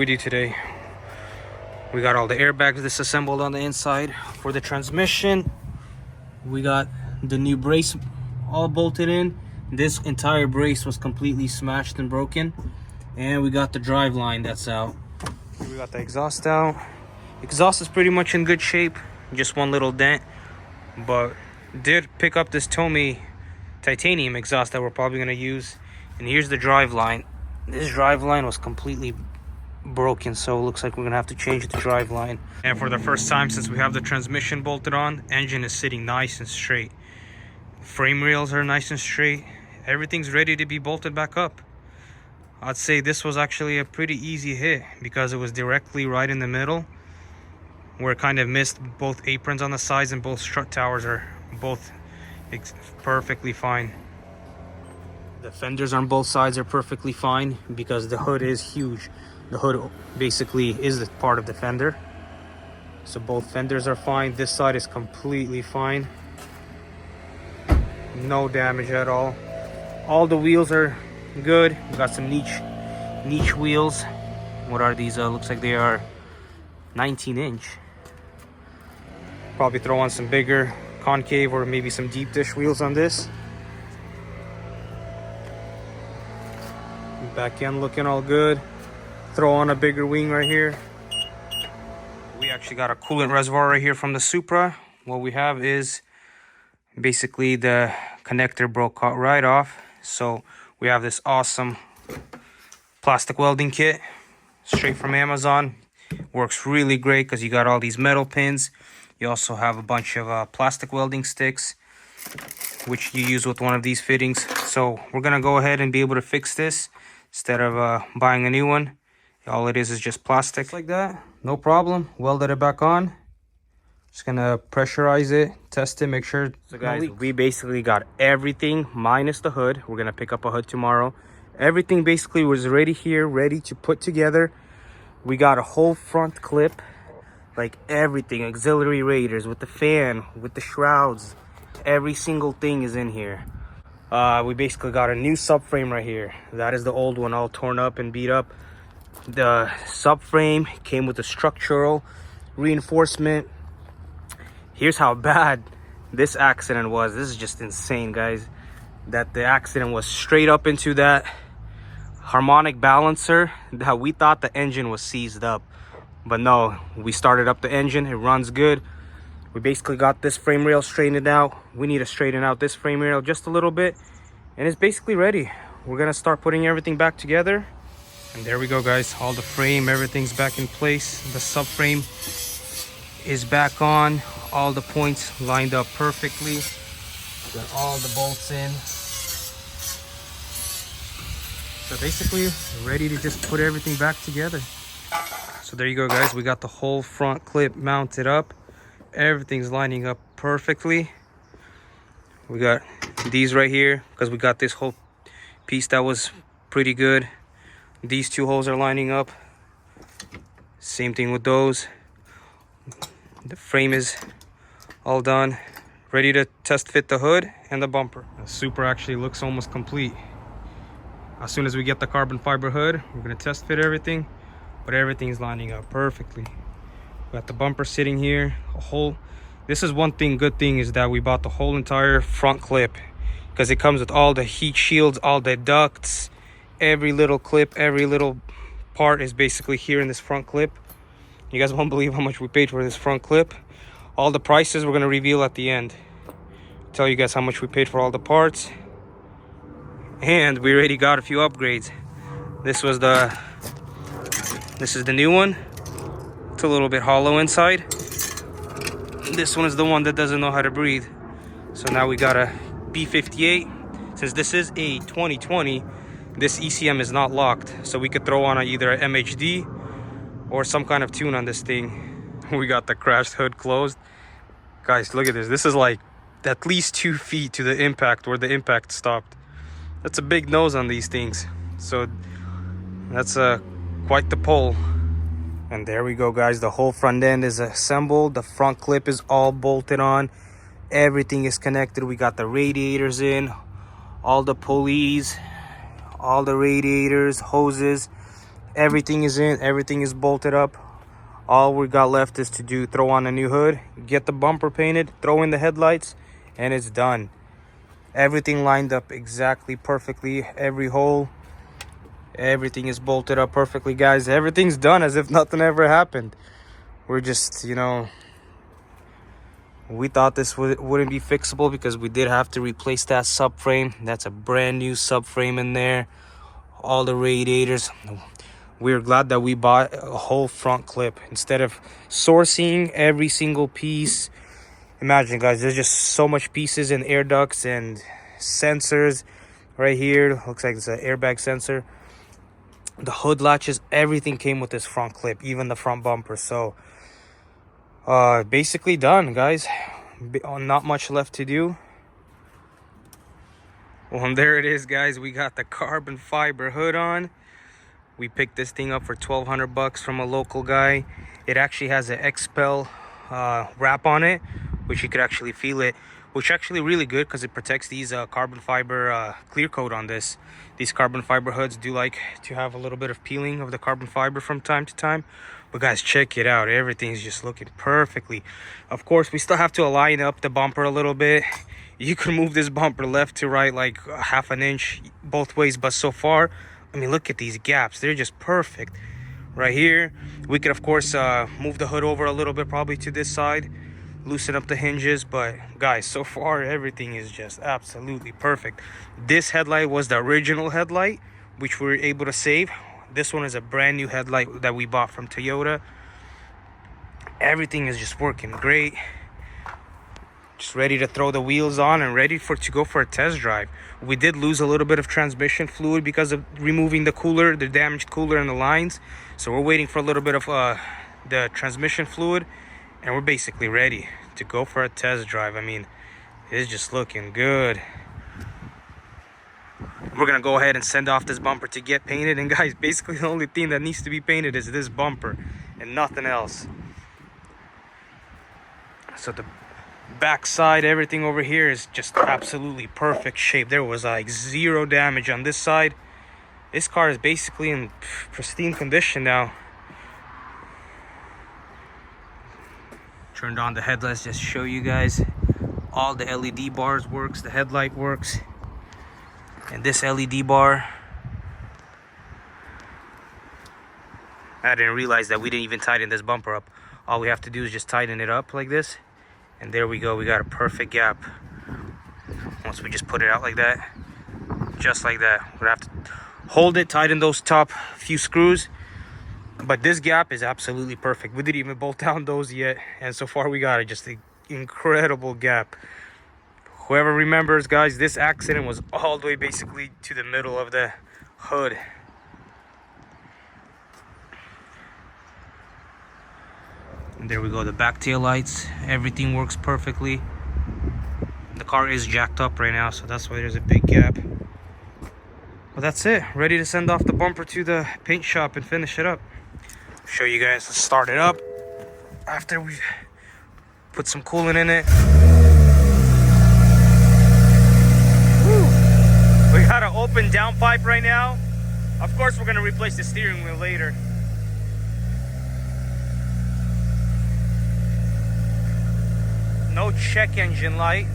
with you today. We got all the airbags disassembled on the inside. For the transmission, we got the new brace all bolted in. This entire brace was completely smashed and broken. And we got the drive line that's out. We got the exhaust out. Exhaust is pretty much in good shape, just one little dent, but did pick up this Tomei titanium exhaust that we're probably going to use. And here's the drive line. This drive line was completely broken, so it looks like we're gonna have to change the drive line. And for the first time since we have the transmission bolted on, engine is sitting nice and straight, frame rails are nice and straight, everything's ready to be bolted back up. I'd say this was actually a pretty easy hit because it was directly right in the middle where it kind of missed both aprons on the sides, and both strut towers are both perfectly fine. The fenders on both sides are perfectly fine because the hood is huge. The hood basically is the part of the fender. So both fenders are fine. This side is completely fine. No damage at all. All the wheels are good. We got some niche wheels. What are these? Looks like they are 19-inch. Probably throw on some bigger concave or maybe some deep dish wheels on this. Back end looking all good. Throw on a bigger wing right here. We actually got a coolant reservoir right here from the Supra. What we have is basically the connector broke out right off. So we have this awesome plastic welding kit straight from Amazon. Works really great because you got all these metal pins. You also have a bunch of plastic welding sticks, which you use with one of these fittings. So we're gonna go ahead and be able to fix this instead of buying a new one. All it is just plastic like that. No problem. Welded it back on. Just gonna pressurize it, test it, make sure. So guys, we basically got everything minus the hood. We're gonna pick up a hood tomorrow. Everything basically was ready here, ready to put together. We got a whole front clip, like everything, auxiliary radiators with the fan, with the shrouds. Every single thing is in here. We basically got a new subframe right here. That is the old one, all torn up and beat up. The subframe came with a structural reinforcement. Here's how bad this accident was. This is just insane, guys. That the accident was straight up into that harmonic balancer that we thought the engine was seized up. But no, we started up the engine. It runs good. We basically got this frame rail straightened out. We need to straighten out this frame rail just a little bit. And it's basically ready. We're gonna start putting everything back together. And there we go, guys. All the frame, everything's back in place. The subframe is back on. All the points lined up perfectly. Got all the bolts in. So basically, ready to just put everything back together. So there you go, guys. We got the whole front clip mounted up. Everything's lining up perfectly. We got these right here because we got this whole piece that was pretty good. These two holes are lining up. Same thing with those. The frame is all done. Ready to test fit the hood and the bumper. The Supra actually looks almost complete. As soon as we get the carbon fiber hood, we're gonna test fit everything, but everything's lining up perfectly. We got the bumper sitting here, a whole. This is one thing, good thing is that we bought the whole entire front clip because it comes with all the heat shields, all the ducts, every little clip, every little part is basically here in this front clip. You guys won't believe how much we paid for this front clip. All the prices we're gonna reveal at the end. Tell you guys how much we paid for all the parts. And we already got a few upgrades. This is the new one. It's a little bit hollow inside. This one is the one that doesn't know how to breathe. So now we got a B58. Since this is a 2020, this ECM is not locked. So we could throw on either a MHD or some kind of tune on this thing. We got the crashed hood closed. Guys, look at this. This is like at least 2 feet to the impact where the impact stopped. That's a big nose on these things. So that's quite the pull. And there we go, guys. The whole front end is assembled. The front clip is all bolted on. Everything is connected. We got the radiators in, all the pulleys, all the radiators, hoses. Everything is in, everything is bolted up. All we got left is to throw on a new hood, get the bumper painted, throw in the headlights, and it's done. Everything lined up exactly perfectly, every hole, everything is bolted up perfectly, guys. Everything's done as if nothing ever happened. We're just, you know, we thought this wouldn't be fixable because we did have to replace that subframe. That's a brand new subframe in there. All the radiators. We're glad that we bought a whole front clip instead of sourcing every single piece. Imagine, guys, there's just so much pieces and air ducts and sensors right here. Looks like it's an airbag sensor. The hood latches, everything came with this front clip, even the front bumper. So basically done, guys. Not much left to do. Well, and there it is, guys. We got the carbon fiber hood on. We picked this thing up for 1,200 bucks from a local guy. It actually has an Expel wrap on it, which you could actually feel it, which actually really good because it protects these carbon fiber clear coat on this. These carbon fiber hoods do like to have a little bit of peeling of the carbon fiber from time to time. But guys, check it out. Everything's just looking perfectly. Of course, we still have to align up the bumper a little bit. You can move this bumper left to right like half an inch both ways, but so far, I mean, look at these gaps. They're just perfect. Right here, we could, of course, move the hood over a little bit, probably to this side, loosen up the hinges. But, guys, so far, everything is just absolutely perfect. This headlight was the original headlight, which we were able to save. This one is a brand new headlight that we bought from Toyota. Everything is just working great. Just ready to throw the wheels on and ready to go for a test drive. We did lose a little bit of transmission fluid because of removing the cooler, the damaged cooler and the lines. So we're waiting for a little bit of the transmission fluid, and we're basically ready to go for a test drive. I mean, it's just looking good. We're gonna go ahead and send off this bumper to get painted. And guys, basically the only thing that needs to be painted is this bumper and nothing else. So the backside, everything over here is just absolutely perfect shape. There was like zero damage on this side. This car is basically in pristine condition now. Turned on the headlights just to show you guys. All the LED bars works, the headlight works, and this LED bar, I didn't realize that we didn't even tighten this bumper up. All we have to do is just tighten it up like this, and there we go. We got a perfect gap. Once we just put it out like that, just like that. We're gonna have to hold it, tighten those top few screws, but this gap is absolutely perfect. We didn't even bolt down those yet, and so far we got just an incredible gap. Whoever remembers, guys, this accident was all the way basically to the middle of the hood. And there we go, the back tail lights, everything works perfectly. The car is jacked up right now, so that's why there's a big gap. But that's it, ready to send off the bumper to the paint shop and finish it up. Show you guys, let's start it up after we've put some coolant in it. Woo. We got an open downpipe right now. Of course, we're gonna replace the steering wheel later. No check engine light.